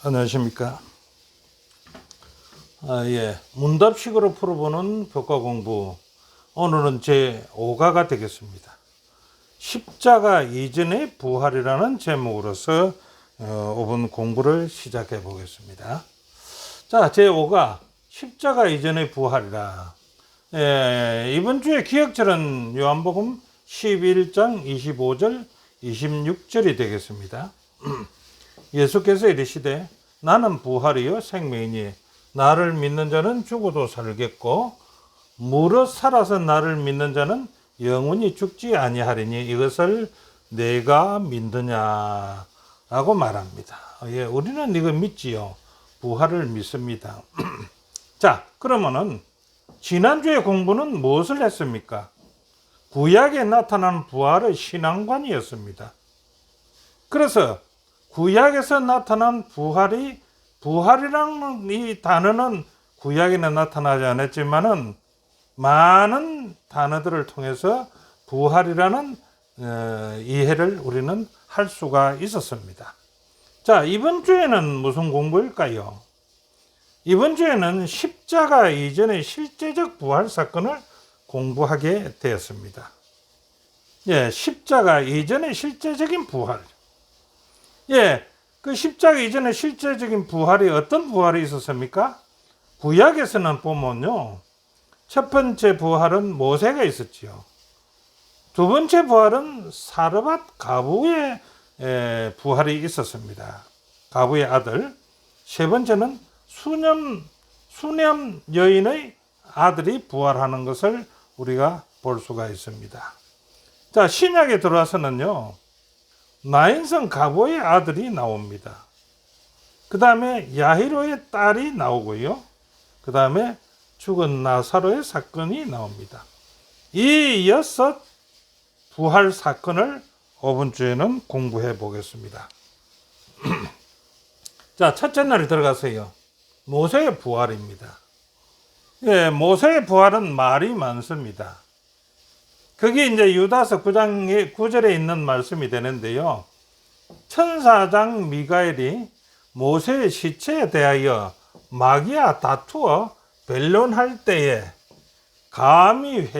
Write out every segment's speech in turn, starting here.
안녕하십니까. 문답식으로 풀어보는 교과 공부. 오늘은 제 5가가 되겠습니다. 십자가 이전의 부활이라는 제목으로서 5분 공부를 시작해 보겠습니다. 자, 제 5가 십자가 이전의 부활이라. 이번 주에 기억절은 요한복음 11장 25절 26절이 되겠습니다. 예수께서 이르시되 나는 부활이요 생명이니 나를 믿는 자는 죽어도 살겠고 무릇 살아서 나를 믿는 자는 영원히 죽지 아니하리니 이것을 내가 믿느냐 라고 말합니다. 우리는 이거 믿지요. 부활을 믿습니다. 자, 그러면은 지난주에 공부는 무엇을 했습니까? 구약에 나타난 부활의 신앙관이었습니다. 그래서 구약에서 나타난 부활이라는 이 단어는 구약에는 나타나지 않았지만은 많은 단어들을 통해서 부활이라는 이해를 우리는 할 수가 있었습니다. 자, 이번 주에는 무슨 공부일까요? 이번 주에는 십자가 이전의 실제적 부활 사건을 공부하게 되었습니다. 십자가 이전의 실제적인 부활. 그 십자가 이전에 실제적인 부활이 어떤 부활이 있었습니까? 구약에서는 보면요. 첫 번째 부활은 모세가 있었지요. 두 번째 부활은 사르밧 가부의 부활이 있었습니다. 가부의 아들. 세 번째는 수념 여인의 아들이 부활하는 것을 우리가 볼 수가 있습니다. 자, 신약에 들어와서는요. 나인성 가보의 아들이 나옵니다. 그 다음에 야히로의 딸이 나오고요. 그 다음에 죽은 나사로의 사건이 나옵니다. 이 6 부활 사건을 5번 주에는 공부해 보겠습니다. 자, 첫째 날에 들어가세요. 모세의 부활입니다. 모세의 부활은 말이 많습니다. 그게 이제 유다서 9장 9절에 있는 말씀이 되는데요. 천사장 미가엘이 모세의 시체에 대하여 마귀와 다투어 변론할 때에 감히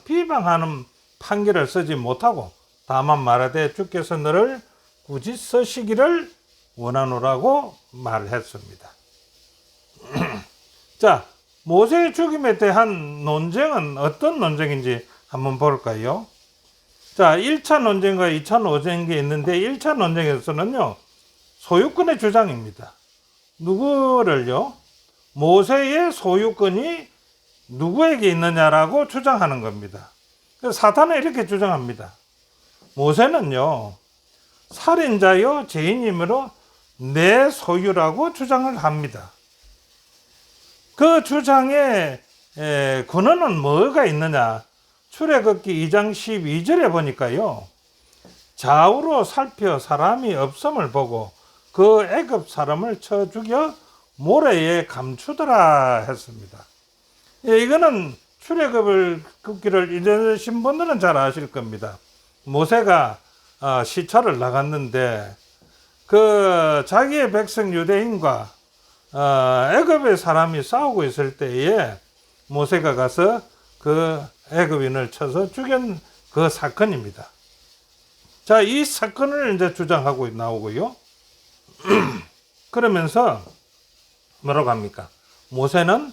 비방하는 판결을 쓰지 못하고 다만 말하되 주께서 너를 굳이 쓰시기를 원하노라고 말했습니다. 자, 모세의 죽임에 대한 논쟁은 어떤 논쟁인지 한번 볼까요? 자, 1차 논쟁과 2차 논쟁이 있는데 1차 논쟁에서는요. 소유권의 주장입니다. 누구를요? 모세의 소유권이 누구에게 있느냐라고 주장하는 겁니다. 그래서 사탄은 이렇게 주장합니다. 모세는요. 살인자요 죄인이므로 내 소유라고 주장을 합니다. 그 주장의 근원은 뭐가 있느냐? 출애굽기 2장 12절에 보니까요. 좌우로 살펴 사람이 없음을 보고 그 애굽 사람을 쳐 죽여 모래에 감추더라 했습니다. 이거는 출애굽기를 읽으신 분들은 잘 아실 겁니다. 모세가 시차를 나갔는데 그 자기의 백성 유대인과 애굽의 사람이 싸우고 있을 때에 모세가 가서 그 애굽인을 쳐서 죽인 그 사건입니다. 자, 이 사건을 이제 주장하고 나오고요. 그러면서 뭐라고 합니까? 모세는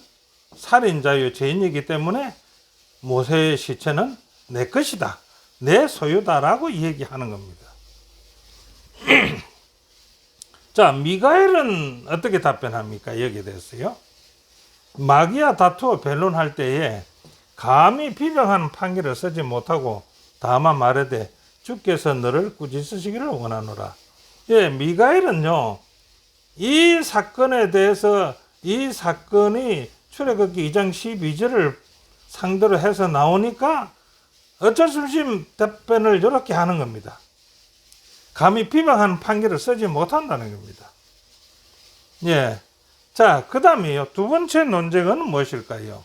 살인자요 죄인이기 때문에 모세의 시체는 내 것이다. 내 소유다라고 얘기하는 겁니다. 자, 미가엘은 어떻게 답변합니까? 여기에 대해서요. 마귀와 다투어 변론할 때에 감히 비방하는 판결을 쓰지 못하고 다만 말하되 주께서 너를 굳이 쓰시기를 원하노라. 미가엘은요. 이 사건에 대해서 이 사건이 출애굽기 2장 12절을 상대로 해서 나오니까 어쩔 수 없이 답변을 이렇게 하는 겁니다. 감히 비방하는 판결을 쓰지 못한다는 겁니다. 자, 그 다음에요. 두 번째 논쟁은 무엇일까요?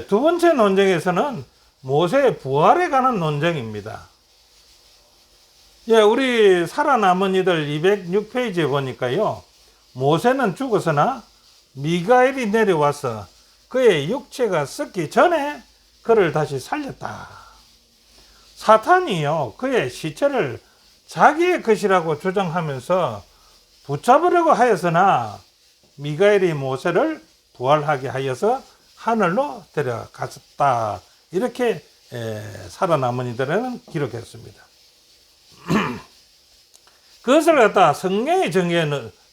두 번째 논쟁에서는 모세의 부활에 관한 논쟁입니다. 우리 살아남은 이들 206페이지에 보니까요. 모세는 죽었으나 미가엘이 내려와서 그의 육체가 썩기 전에 그를 다시 살렸다. 사탄이요, 그의 시체를 자기의 것이라고 주장하면서 붙잡으려고 하였으나 미가엘이 모세를 부활하게 하여서 하늘로 데려갔다. 이렇게 살아남은 이들은 기록했습니다. 그것을 갖다 성경의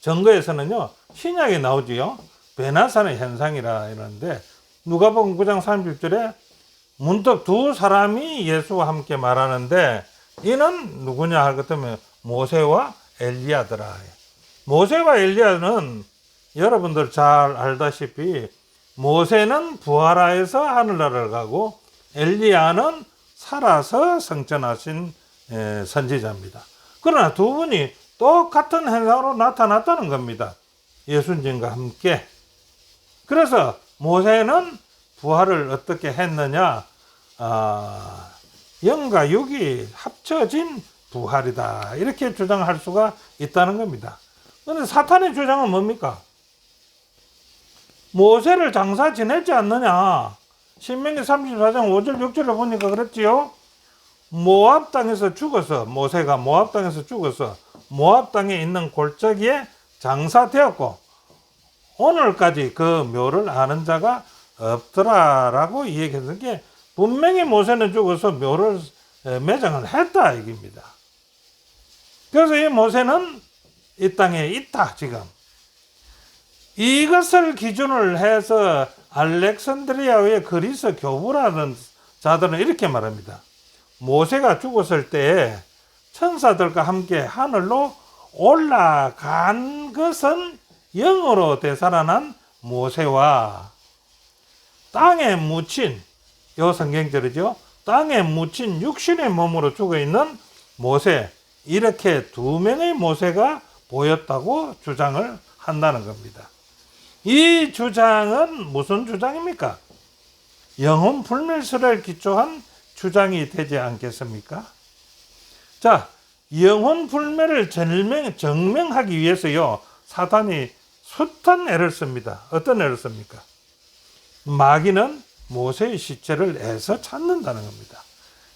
증거에서는요, 신약에 나오지요. 베나산의 현상이라 이러는데, 누가복음 9장 30절에 문득 두 사람이 예수와 함께 말하는데, 이는 누구냐 할 것 같으면 모세와 엘리야더라. 모세와 엘리야는 여러분들 잘 알다시피 모세는 부활하여서 하늘나라를 가고 엘리야는 살아서 성천하신 선지자입니다. 그러나 두 분이 똑같은 현상으로 나타났다는 겁니다. 예수님과 함께. 그래서 모세는 부활을 어떻게 했느냐? 영과 육이 합쳐진 부활이다. 이렇게 주장할 수가 있다는 겁니다. 그런데 사탄의 주장은 뭡니까? 모세를 장사 지냈지 않느냐? 신명기 34장 5절 6절을 보니까 그랬지요. 모압 땅에서 죽어서, 모세가 모압 땅에서 죽어서 모압 땅에 있는 골짜기에 장사되었고 오늘까지 그 묘를 아는 자가 없더라라고 이야기했던 게, 분명히 모세는 죽어서 묘를 매장을 했다 얘기입니다. 그래서 이 모세는 이 땅에 있다. 지금 이것을 기준을 해서 알렉산드리아의 그리스 교부라는 자들은 이렇게 말합니다. 모세가 죽었을 때 천사들과 함께 하늘로 올라간 것은 영으로 되살아난 모세와 땅에 묻힌, 요 성경절이죠. 땅에 묻힌 육신의 몸으로 죽어 있는 모세, 이렇게 두 명의 모세가 보였다고 주장을 한다는 겁니다. 이 주장은 무슨 주장입니까? 영혼 불멸설을 기초한 주장이 되지 않겠습니까? 자, 영혼 불멸을 증명하기 위해서요, 사탄이 숱한 애를 씁니다. 어떤 애를 씁니까? 마귀는 모세의 시체를 애서 찾는다는 겁니다.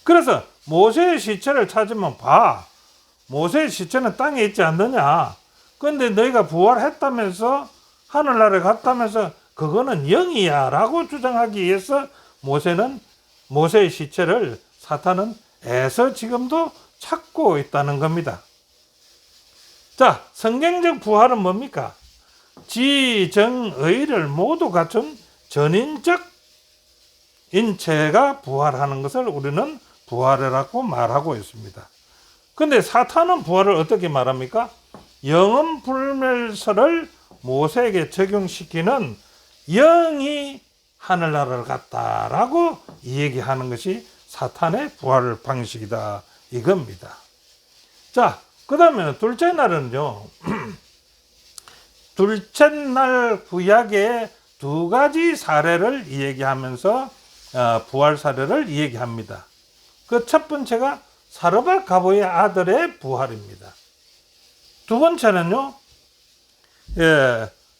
그래서 모세의 시체를 찾으면 봐, 모세의 시체는 땅에 있지 않느냐? 그런데 너희가 부활했다면서 하늘나라에 갔다면서 그거는 영이야 라고 주장하기 위해서 모세의 시체를 사탄은 애서 지금도 찾고 있다는 겁니다. 자, 성경적 부활은 뭡니까? 지정의를 모두 갖춘 전인적 인체가 부활하는 것을 우리는 부활이라고 말하고 있습니다. 근데 사탄은 부활을 어떻게 말합니까? 영혼 불멸설을 모세에게 적용시키는 영이 하늘나라를 갔다라고 얘기하는 것이 사탄의 부활 방식이다 이겁니다. 자, 그 다음에 둘째 날은요. 둘째 날 구약의 두 가지 사례를 얘기하면서 부활 사례를 얘기합니다. 그 첫 번째가 사르밧 가보의 아들의 부활입니다. 두 번째는요.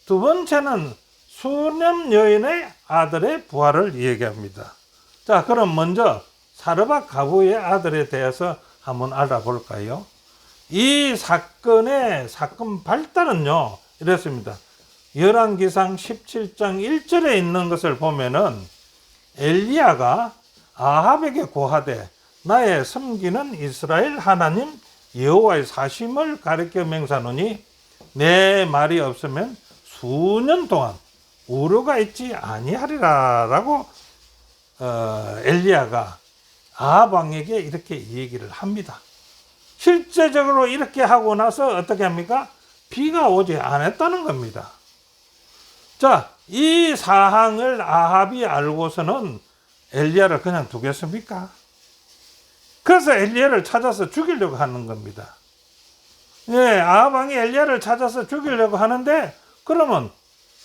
두 번째는 수냄 여인의 아들의 부활을 얘기합니다. 자, 그럼 먼저 사르밧 가부의 아들에 대해서 한번 알아볼까요? 이 사건 발단은요, 이렇습니다. 열왕기상 17장 1절에 있는 것을 보면은 엘리야가 아합에게 고하되 나의 섬기는 이스라엘 하나님 여호와의 사심을 가리켜 맹세하노니 내 말이 없으면 수년 동안 우려가 있지 아니하리라 라고 엘리야가 아합 왕에게 이렇게 얘기를 합니다. 실제적으로 이렇게 하고 나서 어떻게 합니까? 비가 오지 않았다는 겁니다. 자, 이 사항을 아합이 알고서는 엘리야를 그냥 두겠습니까? 그래서 엘리야를 찾아서 죽이려고 하는 겁니다. 예, 아합 왕이 엘리야를 찾아서 죽이려고 하는데, 그러면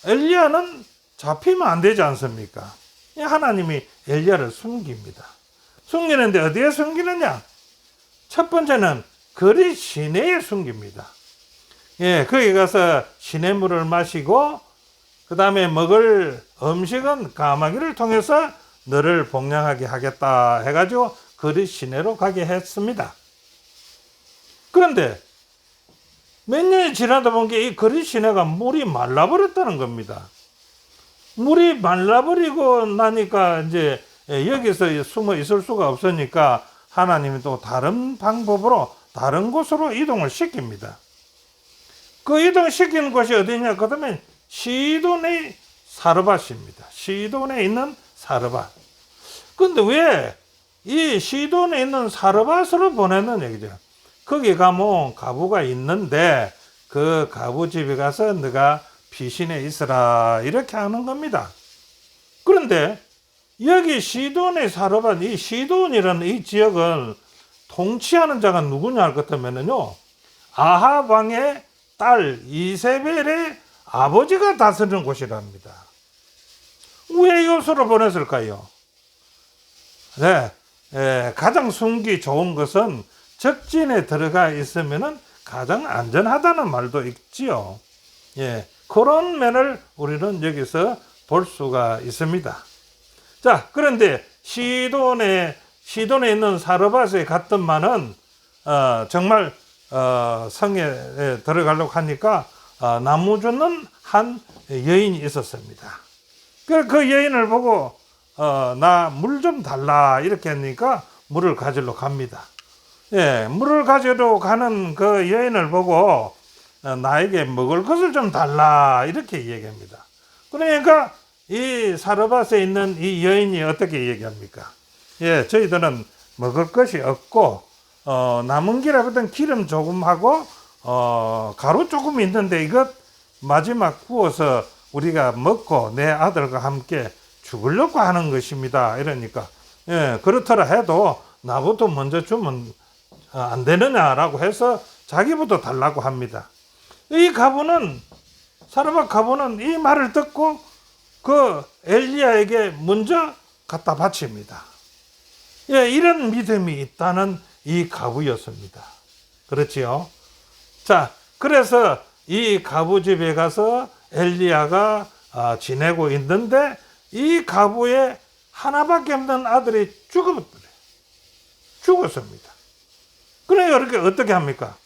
엘리야는 잡히면 안 되지 않습니까? 하나님이 엘리야를 숨깁니다. 숨기는데 어디에 숨기느냐? 첫 번째는 거리 시내에 숨깁니다. 예, 거기 가서 시냇물을 마시고 그 다음에 먹을 음식은 까마귀를 통해서 너를 복량하게 하겠다 해가지고 그리 시내로 가게 했습니다. 그런데 몇 년이 지나다 본 게 이 그리 시내가 물이 말라버렸다는 겁니다. 물이 말라버리고 나니까 이제 여기서 숨어 있을 수가 없으니까 하나님이 또 다른 방법으로 다른 곳으로 이동을 시킵니다. 그 이동시키는 곳이 어디냐? 그러면 시돈의 사르밧입니다. 시돈에 있는 사르밧. 근데 왜 이 시돈에 있는 사르밧으로 보내는 얘기죠. 거기 가면 가부가 있는데 그 가부 집에 가서 너가 피신해 있으라 이렇게 하는 겁니다. 그런데 여기 시돈의 사르밧, 이 시돈이라는 이 지역은 통치하는 자가 누구냐 할 것 같으면요, 아합 왕의 딸 이세벨의 아버지가 다스리는 곳이랍니다. 왜 이곳으로 보냈을까요? 네, 가장 숨기 좋은 것은 적진에 들어가 있으면 가장 안전하다는 말도 있지요. 예, 그런 면을 우리는 여기서 볼 수가 있습니다. 자, 그런데 시돈에 있는 사르밧에 갔더만은 정말 성에 들어가려고 하니까 나무 주는 한 여인이 있었습니다. 그 여인을 보고 나 물 좀 달라 이렇게 하니까 물을 가지러 갑니다. 예, 물을 가지러 가는 그 여인을 보고 나에게 먹을 것을 좀 달라 이렇게 얘기합니다. 그러니까 이 사르밧에 있는 이 여인이 어떻게 얘기합니까? 예, 저희들은 먹을 것이 없고 남은 길에부터 기름 조금 하고 가루 조금 있는데 이것 마지막 구워서 우리가 먹고 내 아들과 함께 죽으려고 하는 것입니다. 이러니까 예, 그렇더라 해도 나부터 먼저 주면 안 되느냐라고 해서 자기부터 달라고 합니다. 이 가부는 사르밧 가부는 이 말을 듣고 그 엘리야에게 먼저 갖다 바칩니다. 예, 이런 믿음이 있다는 이 가부였습니다. 그렇지요? 자, 그래서 이 가부 집에 가서 엘리야가 지내고 있는데 이 가부의 하나밖에 없는 아들이 죽었습니다. 그러니까 이렇게 어떻게 합니까?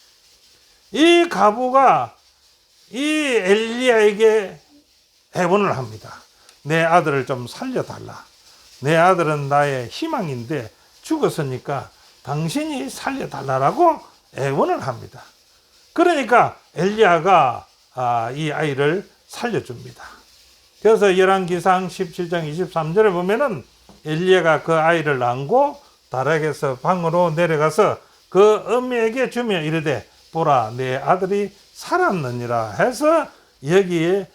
이 가부가 이 엘리야에게 애원을 합니다. 내 아들을 좀 살려달라. 내 아들은 나의 희망인데 죽었으니까 당신이 살려달라고 애원을 합니다. 그러니까 엘리야가 이 아이를 살려줍니다. 그래서 열왕기상 17장 23절에 보면은 엘리야가 그 아이를 안고 다락에서 방으로 내려가서 그 어미에게 주며 이르되 보라 내 아들이 살았느니라 해서 여기에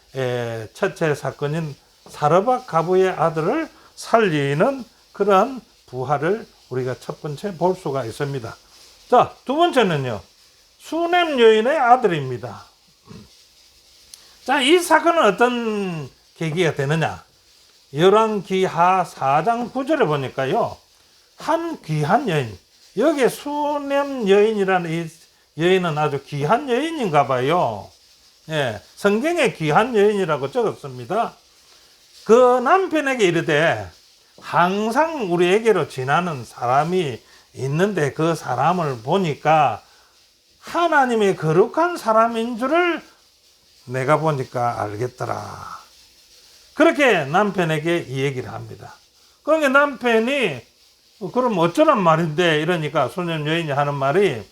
첫째 사건인 사르밧 가부의 아들을 살리는 그러한 부활을 우리가 첫 번째 볼 수가 있습니다. 자, 두 번째는요, 수넴 여인의 아들입니다. 자, 이 사건은 어떤 계기가 되느냐? 열왕기하 4장 9절에 보니까요, 한 귀한 여인, 여기에 수넴 여인이라는 이 여인은 아주 귀한 여인인가 봐요. 예, 성경에 귀한 여인이라고 적었습니다. 그 남편에게 이르되 항상 우리에게로 지나는 사람이 있는데 그 사람을 보니까 하나님의 거룩한 사람인 줄을 내가 보니까 알겠더라. 그렇게 남편에게 이 얘기를 합니다. 그러니까 남편이 그럼 어쩌란 말인데 이러니까 수넴 여인이 하는 말이,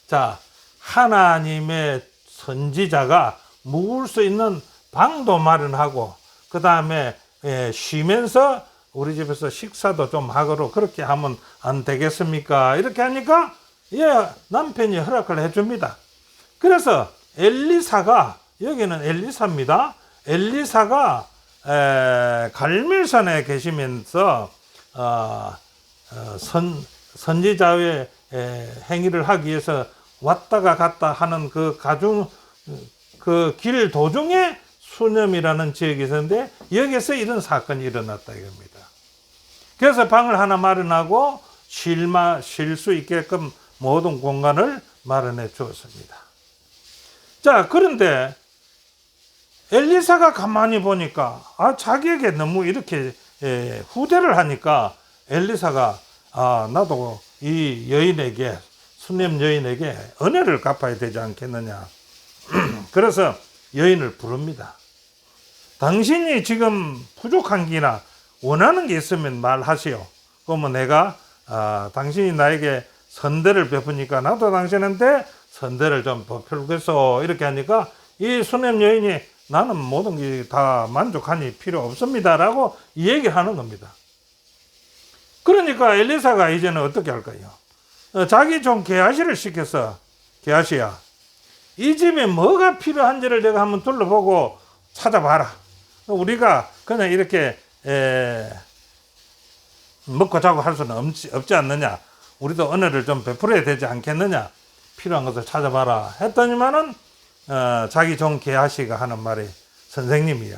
자, 하나님의 선지자가 묵을 수 있는 방도 마련하고 그 다음에 쉬면서 우리 집에서 식사도 좀 하고 그렇게 하면 안 되겠습니까? 이렇게 하니까 남편이 허락을 해줍니다. 그래서 엘리사가, 여기는 엘리사입니다. 엘리사가 갈멜산에 계시면서 선지자의 행위를 하기 위해서 왔다가 갔다 하는 그 길 도중에 수넴이라는 지역이 있었는데 여기서 이런 사건이 일어났다 이겁니다. 그래서 방을 하나 마련하고 쉴 수 있게끔 모든 공간을 마련해 주었습니다. 자, 그런데 엘리사가 가만히 보니까 자기에게 너무 이렇게 후대를 하니까 엘리사가 나도 이 여인에게, 수넴 여인에게 은혜를 갚아야 되지 않겠느냐. 그래서 여인을 부릅니다. 당신이 지금 부족한 게나 원하는 게 있으면 말하시오. 그러면 내가 당신이 나에게 선대를 베푸니까 나도 당신한테 선대를 좀 베풀겠소. 이렇게 하니까 이 수넴 여인이 나는 모든 게 다 만족하니 필요 없습니다 라고 얘기를 하는 겁니다. 그러니까 엘리사가 이제는 어떻게 할까요? 자기 좀 게하시를 시켜서, 게하시야, 이 집에 뭐가 필요한지를 내가 한번 둘러보고 찾아봐라. 우리가 그냥 이렇게 먹고 자고 할 수는 없지 않느냐. 우리도 은혜를 좀 베풀어야 되지 않겠느냐. 필요한 것을 찾아봐라 했더니만은 자기 종 게하시가 하는 말이, 선생님이야,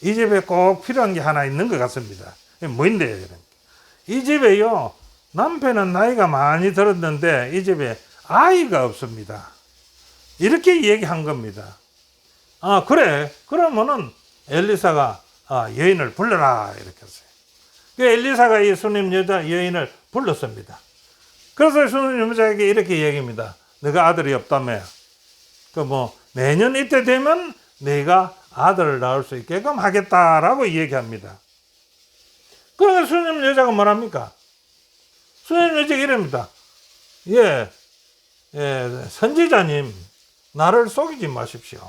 이 집에 꼭 필요한 게 하나 있는 것 같습니다. 뭐인데요? 이 집에요, 남편은 나이가 많이 들었는데 이 집에 아이가 없습니다. 이렇게 얘기한 겁니다. 그래, 그러면은 엘리사가 여인을 불러라 이렇게 했어요. 엘리사가 이 수넴 여인을 불렀습니다. 그래서 수넴 여자에게 이렇게 얘기합니다. 너가 아들이 없다며, 내년 이때 되면 내가 아들을 낳을 수 있게끔 하겠다라고 얘기합니다. 그러니까 수넴 여자가 뭐랍니까? 수넴 여자가 이럽니다. 선지자님, 나를 속이지 마십시오.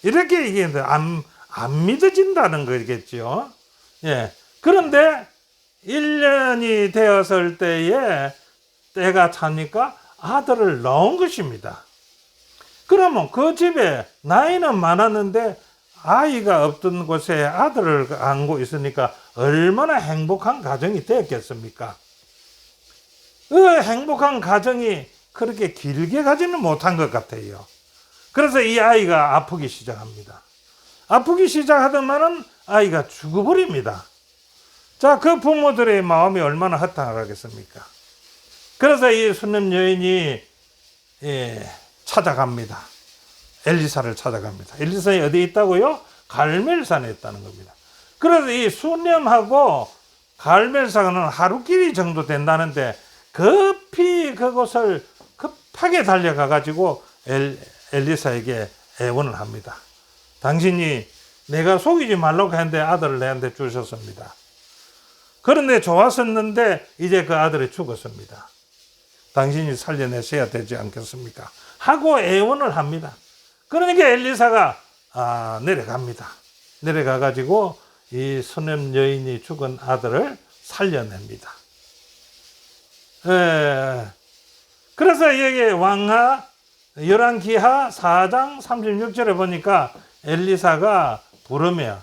이렇게 얘기했는데 안 믿어진다는 거겠죠. 그런데 1년이 되었을 때에 때가 차니까 아들을 낳은 것입니다. 그러면 그 집에 나이는 많았는데 아이가 없던 곳에 아들을 안고 있으니까 얼마나 행복한 가정이 되었겠습니까? 그 행복한 가정이 그렇게 길게 가지는 못한 것 같아요. 그래서 이 아이가 아프기 시작합니다. 아프기 시작하더만은 아이가 죽어버립니다. 자, 그 부모들의 마음이 얼마나 허탈하겠습니까? 그래서 이 수넴 여인이 찾아갑니다. 엘리사를 찾아갑니다. 엘리사에 어디 있다고요? 갈멜산에 있다는 겁니다. 그래서 이 수넴하고 갈멜산은 하루길이 정도 된다는데 급히 그곳을 급하게 달려가 가지고 엘리사에게 애원을 합니다. 당신이 내가 속이지 말라고 했는데 아들을 내한테 주셨습니다. 그런데 좋았었는데 이제 그 아들이 죽었습니다. 당신이 살려내셔야 되지 않겠습니까? 하고 애원을 합니다. 그러니까 엘리사가 내려갑니다. 내려가 가지고 이 수넴 여인이 죽은 아들을 살려냅니다. 그래서 여기 왕하 열왕기하 4장 36절에 보니까 엘리사가 부르며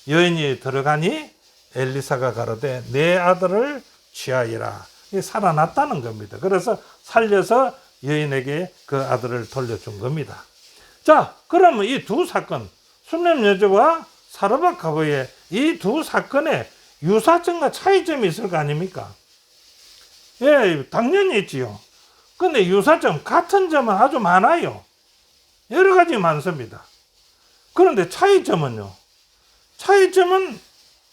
여인이 들어가니 엘리사가 가로되 내 아들을 취하리라. 살아났다는 겁니다. 그래서 살려서 여인에게 그 아들을 돌려준 겁니다. 자, 그러면 이 두 사건, 수넴 여자와 사르밧 과부의 이 두 사건에 유사점과 차이점이 있을 거 아닙니까? 당연히 있지요. 근데 유사점, 같은 점은 아주 많아요. 여러 가지 많습니다. 그런데 차이점은요? 차이점은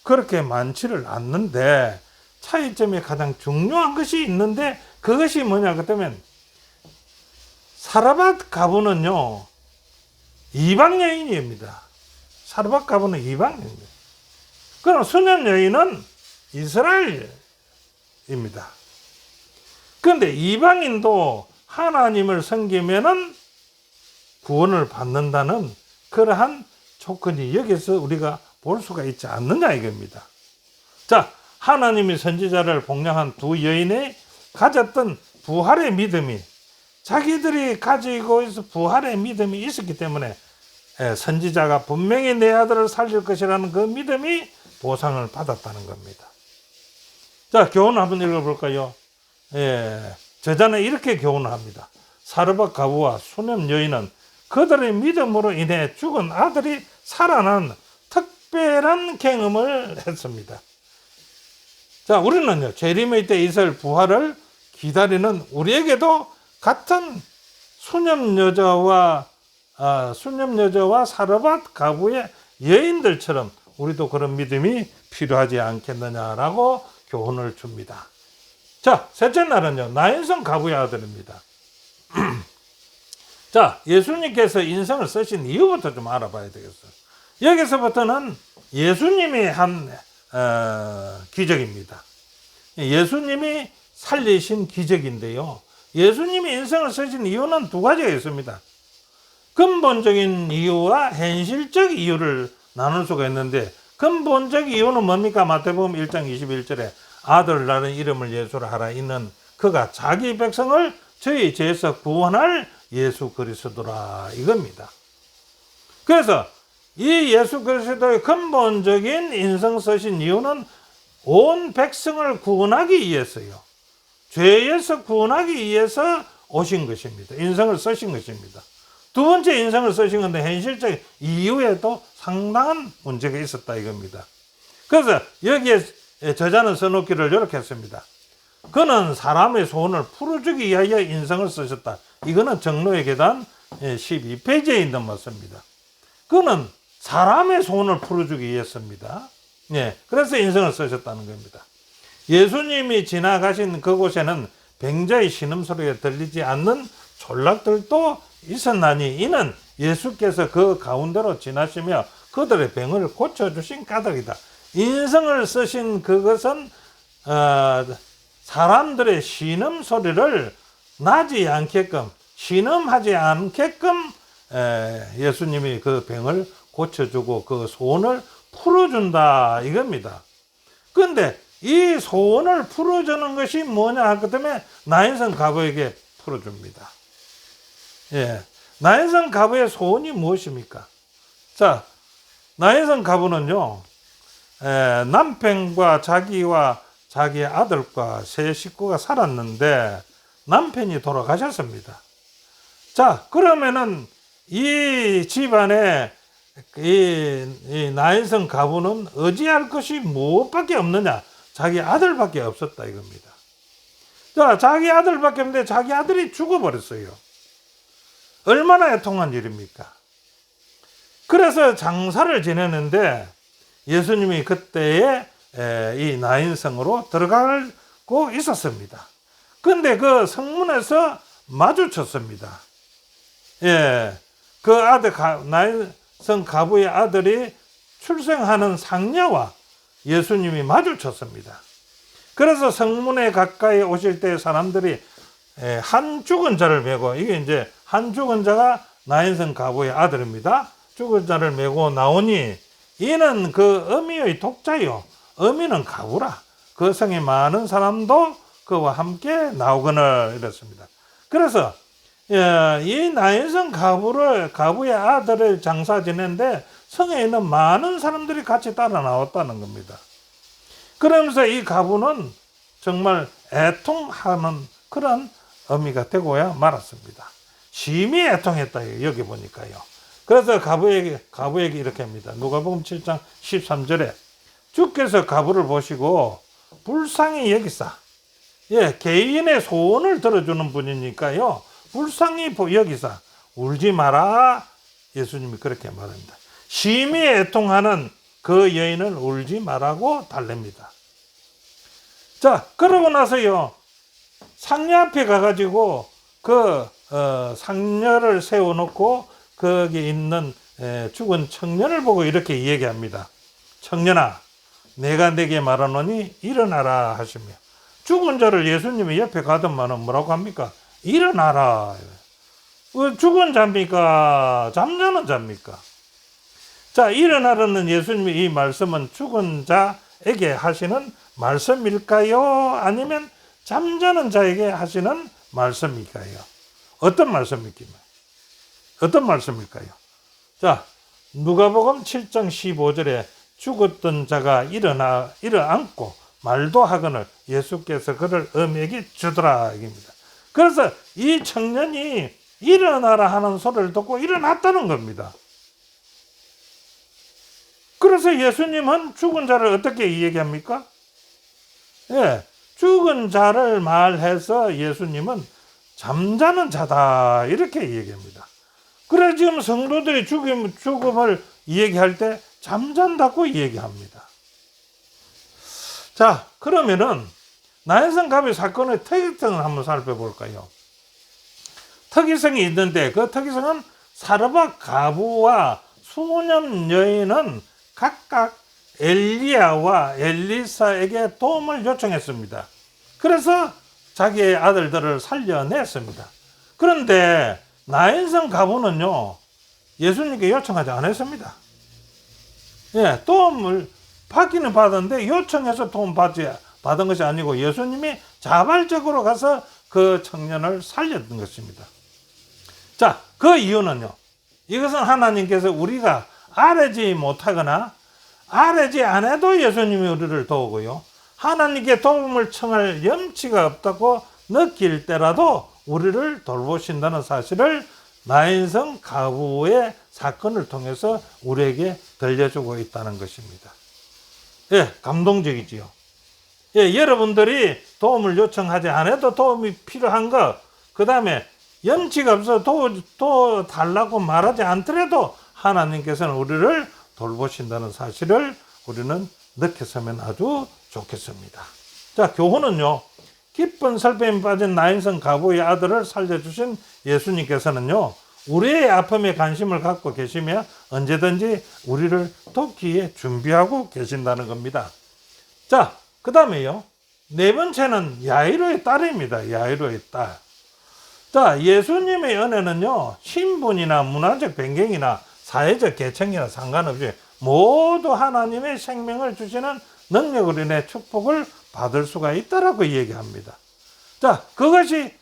그렇게 많지를 않는데 차이점이 가장 중요한 것이 있는데 그것이 뭐냐 그러면 사르밧 과부는요 이방 여인입니다. 사르밧 과부는 이방 여인입니다. 그럼 수넴 여인은 이스라엘입니다. 그런데 이방인도 하나님을 섬기면은 구원을 받는다는 그러한 조건이 여기서 우리가 볼 수가 있지 않느냐 이겁니다. 자, 하나님이 선지자를 복양한 두 여인이 가졌던 부활의 믿음이 자기들이 가지고 있어 부활의 믿음이 있었기 때문에 선지자가 분명히 내 아들을 살릴 것이라는 그 믿음이 보상을 받았다는 겁니다. 자, 교훈 한번 읽어볼까요? 저자는 이렇게 교훈을 합니다. 사르밧 과부와 수넴 여인은 그들의 믿음으로 인해 죽은 아들이 살아난 특별한 경험을 했습니다. 자, 우리는요, 재림의 때 있을 부활을 기다리는 우리에게도 같은 수넴 여자와 수념 여자와 사르밧 가부의 여인들처럼 우리도 그런 믿음이 필요하지 않겠느냐라고 교훈을 줍니다. 자, 셋째 날은요, 나인성 가부의 아들입니다. 자, 예수님께서 인성을 쓰신 이유부터 좀 알아봐야 되겠어요. 여기서부터는 예수님이 한 기적입니다. 예수님이 살리신 기적인데요. 예수님이 인성을 쓰신 이유는 두 가지가 있습니다. 근본적인 이유와 현실적 이유를 나눌 수가 있는데, 근본적 이유는 뭡니까? 마태복음 1장 21절에 아들 나는 이름을 예수라 하라 이는 그가 자기 백성을 저희 죄에서 구원할 예수 그리스도라 이겁니다. 그래서 이 예수 그리스도의 근본적인 인성 쓰신 이유는 온 백성을 구원하기 위해서요. 죄에서 구원하기 위해서 오신 것입니다. 인성을 쓰신 것입니다. 두 번째 인성을 쓰신 건데 현실적 이유에도 상당한 문제가 있었다 이겁니다. 그래서 여기에 저자는 써놓기를 이렇게 했습니다. 그는 사람의 소원을 풀어주기 위하여 인성을 쓰셨다. 이거는 정로의 계단 12페이지에 있는 말씀입니다. 그는 사람의 소원을 풀어주기 위해서입니다. 그래서 인성을 쓰셨다는 겁니다. 예수님이 지나가신 그곳에는 병자의 신음소리가 들리지 않는 졸락들도 있었나니 이는 예수께서 그 가운데로 지나시며 그들의 병을 고쳐주신 까닭이다. 인성을 쓰신 그것은 사람들의 신음소리를 나지 않게끔, 신음하지 않게끔 예수님이 그 병을 고쳐주고 그 소원을 풀어준다 이겁니다. 그런데 이 소원을 풀어주는 것이 뭐냐 하기 때문에 나인성 가부에게 풀어줍니다. 나인성 가부의 소원이 무엇입니까? 자, 나인성 가부는요, 남편과 자기와 자기 아들과 세 식구가 살았는데 남편이 돌아가셨습니다. 자, 그러면은 이 집안에 이 나인성 가부는 의지할 것이 무엇밖에 없느냐? 자기 아들밖에 없었다 이겁니다. 자, 자기 아들밖에 없는데 자기 아들이 죽어버렸어요. 얼마나 애통한 일입니까? 그래서 장사를 지내는데 예수님이 그때에 이 나인성으로 들어가고 있었습니다. 근데 그 성문에서 마주쳤습니다. 그 아들, 나인성 가부의 아들이 출생하는 상녀와 예수님이 마주쳤습니다. 그래서 성문에 가까이 오실 때 사람들이 한 죽은 자를 메고, 이게 이제 한 죽은 자가 나인성 가부의 아들입니다. 죽은 자를 메고 나오니 이는 그 어미의 독자요. 어미는 가부라. 그 성에 많은 사람도 그와 함께 나오거늘 이랬습니다. 그래서 이 나인성 가부의 아들을 장사 지내는데 성에 있는 많은 사람들이 같이 따라 나왔다는 겁니다. 그러면서 이 가부는 정말 애통하는 그런 어미가 되고야 말았습니다. 심히 애통했다 여기 보니까요. 그래서 가부에게 이렇게 합니다. 누가복음 7장 13절에 주께서 가부를 보시고 불쌍히 여기사, 개인의 소원을 들어주는 분이니까요. 불쌍히 여기사 울지 마라. 예수님이 그렇게 말합니다. 심히 애통하는 그 여인을 울지 말라고 달랩니다. 자, 그러고 나서요, 상녀 앞에 가가지고 그 상녀를 세워놓고 거기 있는 죽은 청년을 보고 이렇게 얘기합니다. 청년아, 내가 네게 말하노니 일어나라 하시며, 죽은 자를 예수님이 옆에 가더만은 뭐라고 합니까? 일어나라. 죽은 자입니까? 잠자는 자입니까? 자, 일어나라는 예수님의 이 말씀은 죽은 자에게 하시는 말씀일까요? 아니면 잠자는 자에게 하시는 말씀일까요? 어떤 말씀일까요? 자, 누가복음 7장 15절에 죽었던 자가 일어앉고 말도 하거늘 예수께서 그를 어미에게 주더라 이겁니다. 그래서 이 청년이 일어나라 하는 소리를 듣고 일어났다는 겁니다. 그래서 예수님은 죽은 자를 어떻게 얘기합니까? 죽은 자를 말해서 예수님은 잠자는 자다 이렇게 얘기합니다. 그래 지금 성도들이 죽음을 얘기할 때 잠잔다고 얘기합니다. 자, 그러면은 나인성 갑의 사건의 특이성을 한번 살펴볼까요? 특이성이 있는데 그 특이성은 사르밧 가부와 수년 여인은 각각 엘리야와 엘리사에게 도움을 요청했습니다. 그래서 자기의 아들들을 살려냈습니다. 그런데 나인성 가부는요, 예수님께 요청하지 않았습니다. 예, 도움을 받기는 받았는데 요청해서 도움 받은 것이 아니고 예수님이 자발적으로 가서 그 청년을 살렸던 것입니다. 자, 그 이유는요, 이것은 하나님께서 우리가 알지 못하거나 알지 않아도 예수님이 우리를 도우고요, 하나님께 도움을 청할 염치가 없다고 느낄 때라도 우리를 돌보신다는 사실을 나인성 가부의 사건을 통해서 우리에게 들려주고 있다는 것입니다. 예, 감동적이지요. 예, 여러분들이 도움을 요청하지 않아도 도움이 필요한 것, 그 다음에 염치가 없어 달라고 말하지 않더라도 하나님께서는 우리를 돌보신다는 사실을 우리는 느꼈으면 아주 좋겠습니다. 자, 교훈은요, 기쁜 슬픔에 빠진 나인성 가부의 아들을 살려주신 예수님께서는요, 우리의 아픔에 관심을 갖고 계시며 언제든지 우리를 돕기에 준비하고 계신다는 겁니다. 자, 그 다음에요, 네 번째는 야이로의 딸입니다. 야이로의 딸. 자, 예수님의 은혜는요, 신분이나 문화적 배경이나 사회적 계층이나 상관없이 모두 하나님의 생명을 주시는 능력으로 인해 축복을 받을 수가 있다라고 얘기합니다. 자, 그것이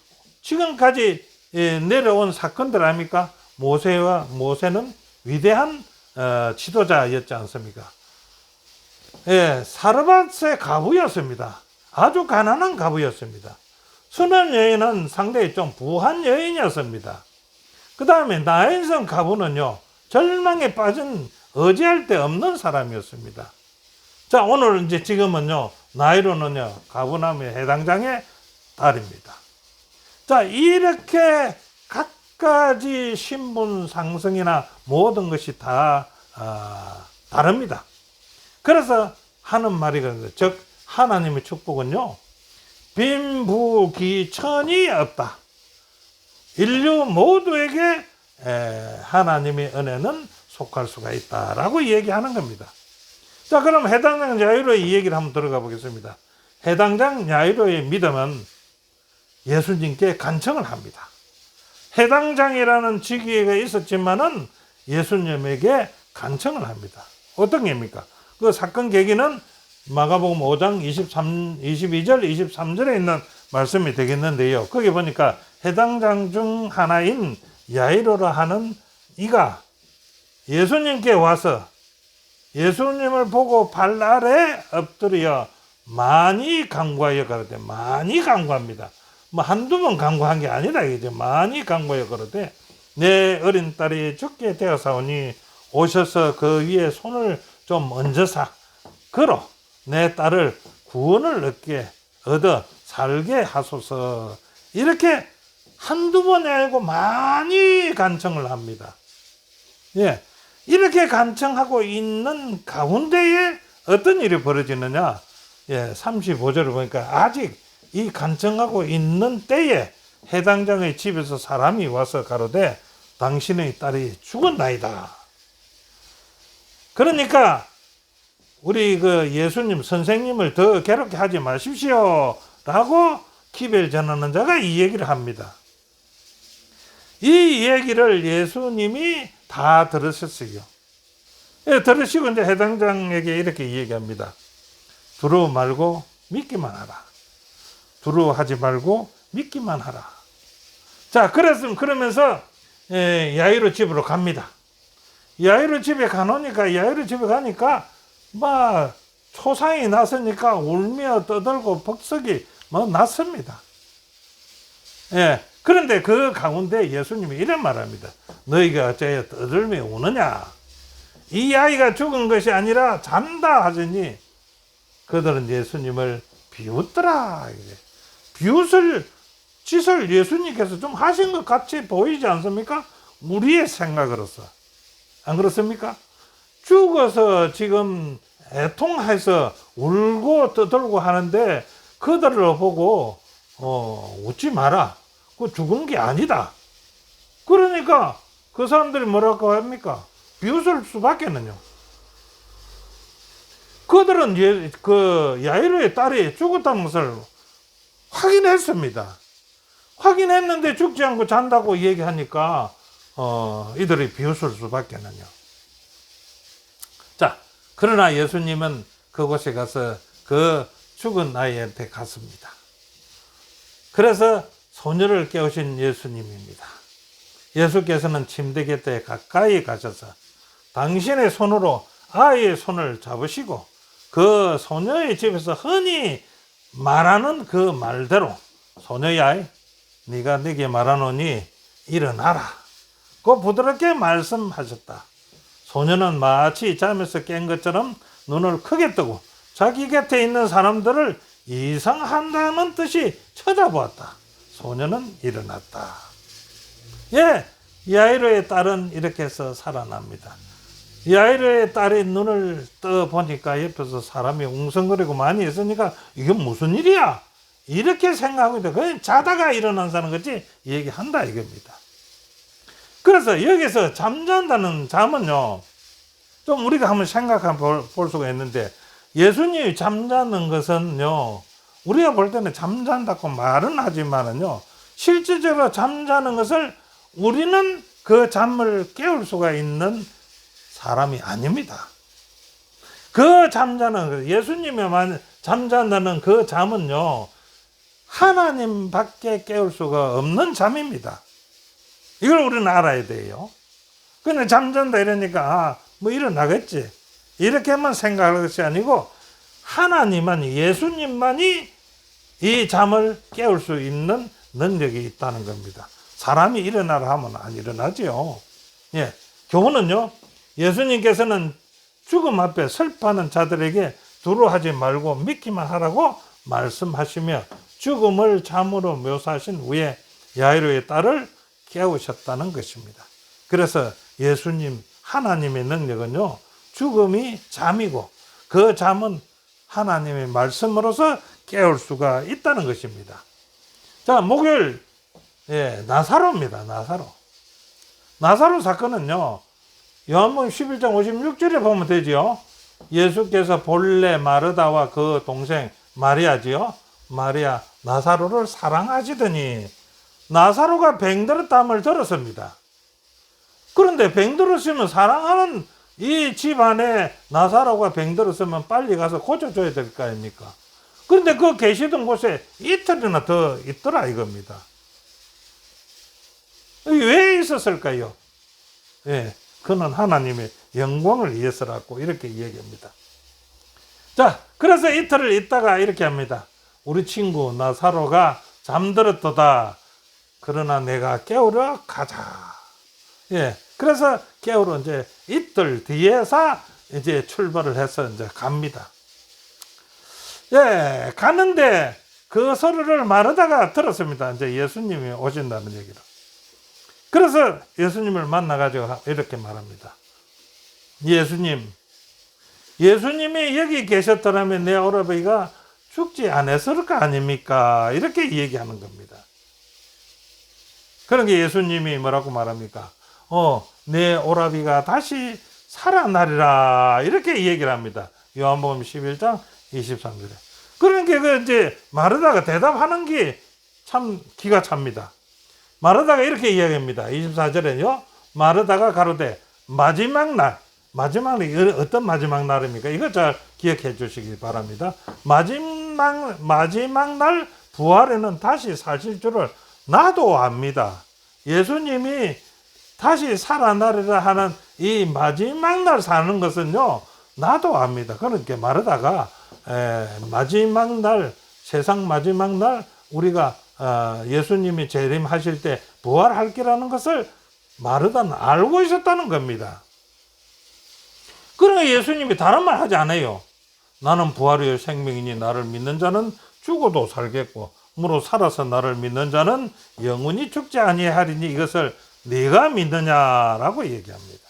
지금까지 내려온 사건들 아닙니까? 모세는 위대한 지도자였지 않습니까? 예, 사르밧의 가부였습니다. 아주 가난한 가부였습니다. 수년 여인은 상당히 좀 부한 여인이었습니다. 그 다음에 나인성 가부는요, 절망에 빠진 의지할 데 없는 사람이었습니다. 자, 오늘 지금은요, 나이로는요, 가부남의 해당장의 딸입니다. 자, 이렇게 갖가지 신분 상승이나 모든 것이 다 다릅니다. 그래서 하는 말이 그런데, 즉 하나님의 축복은요, 빈부귀천이 없다. 인류 모두에게 하나님의 은혜는 속할 수가 있다라고 얘기하는 겁니다. 자, 그럼 해당장 야이로의 이 얘기를 한번 들어가 보겠습니다. 해당장 야이로의 믿음은 예수님께 간청을 합니다. 해당장이라는 직위가 있었지만은 예수님에게 간청을 합니다. 어떤 게입니까? 그 사건 계기는 마가복음 5장 22절, 23절에 있는 말씀이 되겠는데요. 거기 보니까 해당장 중 하나인 야이로라 하는 이가 예수님께 와서 예수님을 보고 발 아래 엎드려 많이 간구하여 가로되, 많이 간구합니다. 뭐 한두 번 간구한 게 아니라 이제 많이 간구하여 가로되, 내 어린 딸이 죽게 되어사오니 오셔서 그 위에 손을 좀 얹어사 그로 내 딸을 구원을 얻어 살게 하소서. 이렇게 한두 번이 아니고 많이 간청을 합니다. 예, 이렇게 간청하고 있는 가운데에 어떤 일이 벌어지느냐? 예, 35절을 보니까 아직 이 간청하고 있는 때에 해당장의 집에서 사람이 와서 가로되, 당신의 딸이 죽었나이다. 그러니까 우리 그 예수님 선생님을 더 괴롭게 하지 마십시오 라고 기별 전하는 자가 이 얘기를 합니다. 이 얘기를 예수님이 다 들으셨어요. 예, 들으시고 이제 해당장에게 이렇게 얘기합니다. 두려워 말고 믿기만 하라. 두려워하지 말고 믿기만 하라. 자, 그러면서 야이로 집으로 갑니다. 야이로 집에 가니까 막 초상이 났으니까 울며 떠들고 벅석이 뭐 났습니다. 예. 그런데 그 가운데 예수님이 이런 말합니다. 너희가 어찌하여 떠들며 우느냐? 이 아이가 죽은 것이 아니라 잔다 하더니 그들은 예수님을 비웃더라. 짓을 예수님께서 좀 하신 것 같이 보이지 않습니까? 우리의 생각으로서. 안 그렇습니까? 죽어서 지금 애통해서 울고 떠들고 하는데 그들을 보고 웃지 마라. 그 죽은 게 아니다. 그러니까 그 사람들이 뭐라고 합니까? 비웃을 수밖에는요. 그들은 그 야이로의 딸이 죽었다는 것을 확인했습니다. 확인했는데 죽지 않고 잔다고 얘기하니까 이들이 비웃을 수밖에는요. 자, 그러나 예수님은 그곳에 가서 그 죽은 아이한테 갔습니다. 그래서 소녀를 깨우신 예수님입니다. 예수께서는 침대 곁에 가까이 가셔서 당신의 손으로 아이의 손을 잡으시고 그 소녀의 집에서 흔히 말하는 그 말대로 소녀야, 네가 내게 말하노니 일어나라. 그 부드럽게 말씀하셨다. 소녀는 마치 잠에서 깬 것처럼 눈을 크게 뜨고 자기 곁에 있는 사람들을 이상한다는 듯이 쳐다보았다. 소녀는 일어났다. 예, 야이로의 딸은 이렇게 해서 살아납니다. 야이로의 딸이 눈을 떠 보니까 옆에서 사람이 웅성거리고 많이 있으니까 이게 무슨 일이야? 이렇게 생각합니다. 그냥 자다가 일어난 사람 같이 얘기한다 이겁니다. 그래서 여기서 잠잔다는 잠은요, 좀 우리가 한번 생각해 볼 수가 있는데, 예수님이 잠자는 것은요, 우리가 볼 때는 잠잔다고 말은 하지만은요, 실질적으로 잠자는 것을 우리는 그 잠을 깨울 수가 있는 사람이 아닙니다. 그 잠자는, 예수님이 잠잔다는 그 잠은요, 하나님밖에 깨울 수가 없는 잠입니다. 이걸 우리는 알아야 돼요. 근데 잠잔다 이러니까 뭐 일어나겠지 이렇게만 생각할 것이 아니고 하나님만, 예수님만이 이 잠을 깨울 수 있는 능력이 있다는 겁니다. 사람이 일어나라 하면 안 일어나죠. 예, 교훈은요, 예수님께서는 죽음 앞에 슬퍼하는 자들에게 두려워하지 말고 믿기만 하라고 말씀하시며 죽음을 잠으로 묘사하신 후에 야이로의 딸을 깨우셨다는 것입니다. 그래서 예수님, 하나님의 능력은요, 죽음이 잠이고 그 잠은 하나님의 말씀으로서 깨울 수가 있다는 것입니다. 자, 목요일, 나사로입니다. 나사로 사건은요, 요한복음 11장 56절에 보면 되죠. 예수께서 본래 마르다와 그 동생 마리아지요. 마리아, 나사로를 사랑하시더니 나사로가 병들었다함을 들었습니다. 그런데 병들었으면 사랑하는 이 집안에 나사로가 병들었으면 빨리 가서 고쳐줘야 될 거 아닙니까? 그런데 그 계시던 곳에 이틀이나 더 있더라 이겁니다. 왜 있었을까요? 예, 그는 하나님의 영광을 위해서라고 이렇게 얘기합니다. 자, 그래서 이틀을 있다가 이렇게 합니다. 우리 친구 나사로가 잠들었도다. 그러나 내가 깨우러 가자. 예, 그래서 깨우러 이제 이틀 뒤에서 이제 출발을 해서 이제 갑니다. 예, 가는데 그 소리를 마르다가 들었습니다. 이제 예수님이 오신다는 얘기를. 그래서 예수님을 만나가지고 이렇게 말합니다. 예수님이 여기 계셨더라면 내 오라버니가 죽지 않았을 거 아닙니까? 이렇게 얘기하는 겁니다. 그런 게 예수님이 뭐라고 말합니까? 내 오라비가 다시 살아나리라. 이렇게 얘기를 합니다. 요한복음 11장 23절에. 그러니까 그 이제 마르다가 대답하는 게 참 기가 찹니다. 마르다가 이렇게 이야기합니다. 24절에요. 마르다가 가로되 마지막 날이 어떤 마지막 날입니까? 이거 잘 기억해 주시기 바랍니다. 마지막 날 부활에는 다시 사실 줄을 나도 압니다. 예수님이 다시 살아나리라 하는 이 마지막 날 사는 것은요, 나도 압니다. 그러니까 마르다가 마지막 날, 세상 마지막 날 우리가 예수님이 재림하실 때 부활할 거라는 것을 마르다는 알고 있었다는 겁니다. 그러니까 예수님이 다른 말 하지 않아요. 나는 부활이요 생명이니 나를 믿는 자는 죽어도 살겠고 무로 살아서 나를 믿는 자는 영원히 죽지 아니하리니 이것을 네가 믿느냐라고 얘기합니다.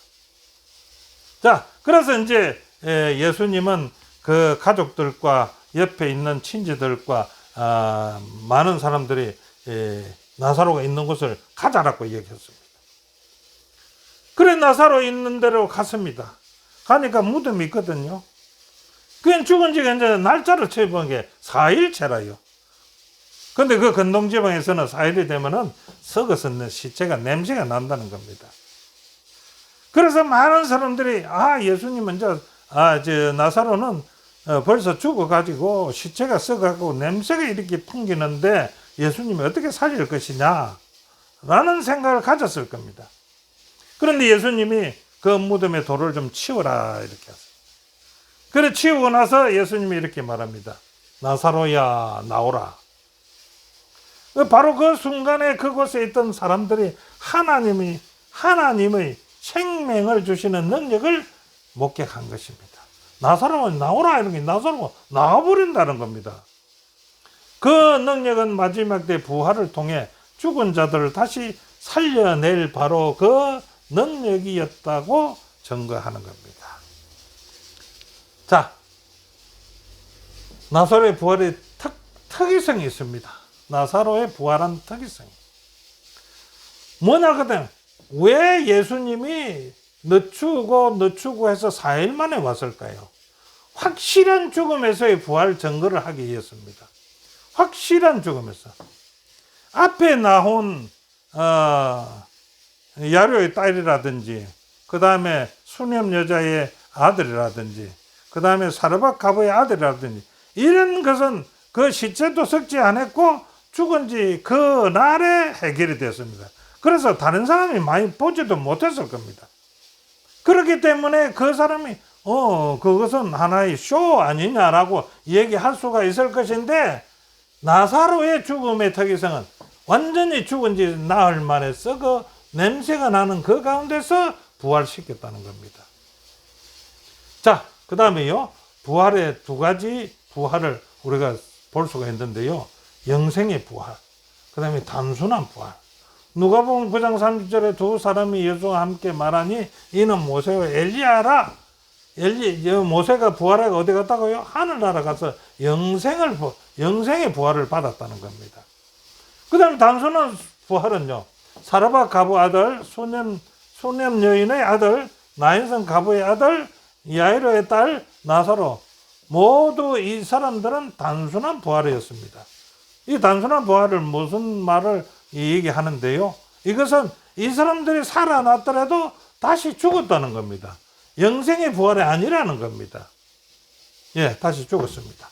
자, 그래서 이제 예수님은 그 가족들과 옆에 있는 친지들과 많은 사람들이 나사로가 있는 곳을 가자라고 얘기했습니다. 그래 나사로 있는 데로 갔습니다. 가니까 무덤이 있거든요. 그냥 죽은 지가 이제 날짜를 쳐본 게 4일째라요. 근데 그 근동지방에서는 4일이 되면은 썩어서 시체가 냄새가 난다는 겁니다. 그래서 많은 사람들이 예수님은 저 나사로는 벌써 죽어가지고 시체가 썩어가고 냄새가 이렇게 풍기는데 예수님이 어떻게 살릴 것이냐 라는 생각을 가졌을 겁니다. 그런데 예수님이 그 무덤에 돌을 좀 치워라 이렇게 하세요. 그래 치우고 나서 예수님이 이렇게 말합니다. 나사로야 나오라. 바로 그 순간에 그곳에 있던 사람들이 하나님의 생명을 주시는 능력을 목격한 것입니다. 나사로가 나오라 이런 게 나사로가 나와버린다는 겁니다. 그 능력은 마지막 때 부활을 통해 죽은 자들을 다시 살려낼 바로 그 능력이었다고 증거하는 겁니다. 자, 나사로의 부활의 특이성이 있습니다. 나사로의 부활한 특이성이 뭐냐거든. 왜 예수님이 늦추고 해서 4일 만에 왔을까요? 확실한 죽음에서의 부활 증거를 하기 위해서입니다. 확실한 죽음에서. 앞에 나온 야료의 딸이라든지 그 다음에 수냄 여자의 아들이라든지 그 다음에 사르밧 가부의 아들이라든지 이런 것은 그 시체도 썩지 않았고 죽은 지 그 날에 해결이 됐습니다. 그래서 다른 사람이 많이 보지도 못했을 겁니다. 그렇기 때문에 그 사람이 그것은 하나의 쇼 아니냐라고 얘기할 수가 있을 것인데 나사로의 죽음의 특이성은 완전히 죽은 지 나흘 만에 썩어 냄새가 나는 그 가운데서 부활시켰다는 겁니다. 자, 그 다음에요. 부활의 두 가지 부활을 우리가 볼 수가 있는데요. 영생의 부활, 그 다음에 단순한 부활. 누가복음 9장 30절에 두 사람이 예수와 함께 말하니 이는 모세와 엘리야라. 모세가 부활하고 어디 갔다고요? 하늘나라 가서 영생의 부활을 받았다는 겁니다. 그 다음에 단순한 부활은요. 사르밧 가부 아들, 수냄 여인의 아들, 나인성 가부의 아들, 야이로의 딸, 나사로. 모두 이 사람들은 단순한 부활이었습니다. 이 단순한 부활을 무슨 말을 얘기하는데요. 이것은 이 사람들이 살아났더라도 다시 죽었다는 겁니다. 영생의 부활이 아니라는 겁니다. 예, 다시 죽었습니다.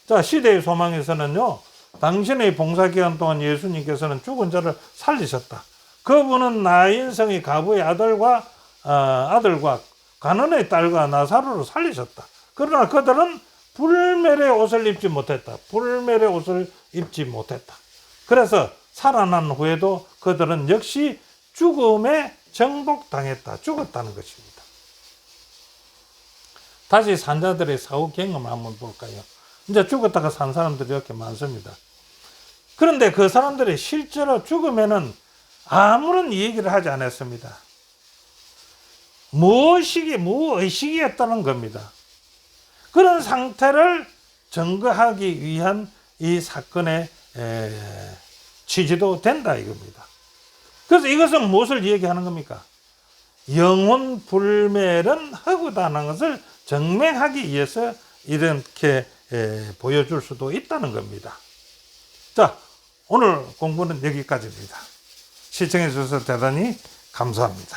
자, 시대의 소망에서는요. 당신의 봉사기간 동안 예수님께서는 죽은 자를 살리셨다. 그분은 나인성의 가부의 아들과 가난의 딸과 나사로를 살리셨다. 그러나 그들은 불멸의 옷을 입지 못했다. 불멸의 옷을 입지 못했다. 그래서 살아난 후에도 그들은 역시 죽음에 정복당했다. 죽었다는 것입니다. 다시 산자들의 사후 경험을 한번 볼까요? 이제 죽었다가 산 사람들이 이렇게 많습니다. 그런데 그 사람들이 실제로 죽으면은 아무런 얘기를 하지 않았습니다. 무의식이었다는 겁니다. 그런 상태를 증거하기 위한 이 사건의 취지도 된다 이겁니다. 그래서 이것은 무엇을 얘기하는 겁니까? 영혼 불멸은 허구다는 것을 증명하기 위해서 이렇게 보여줄 수도 있다는 겁니다. 자, 오늘 공부는 여기까지입니다. 시청해 주셔서 대단히 감사합니다.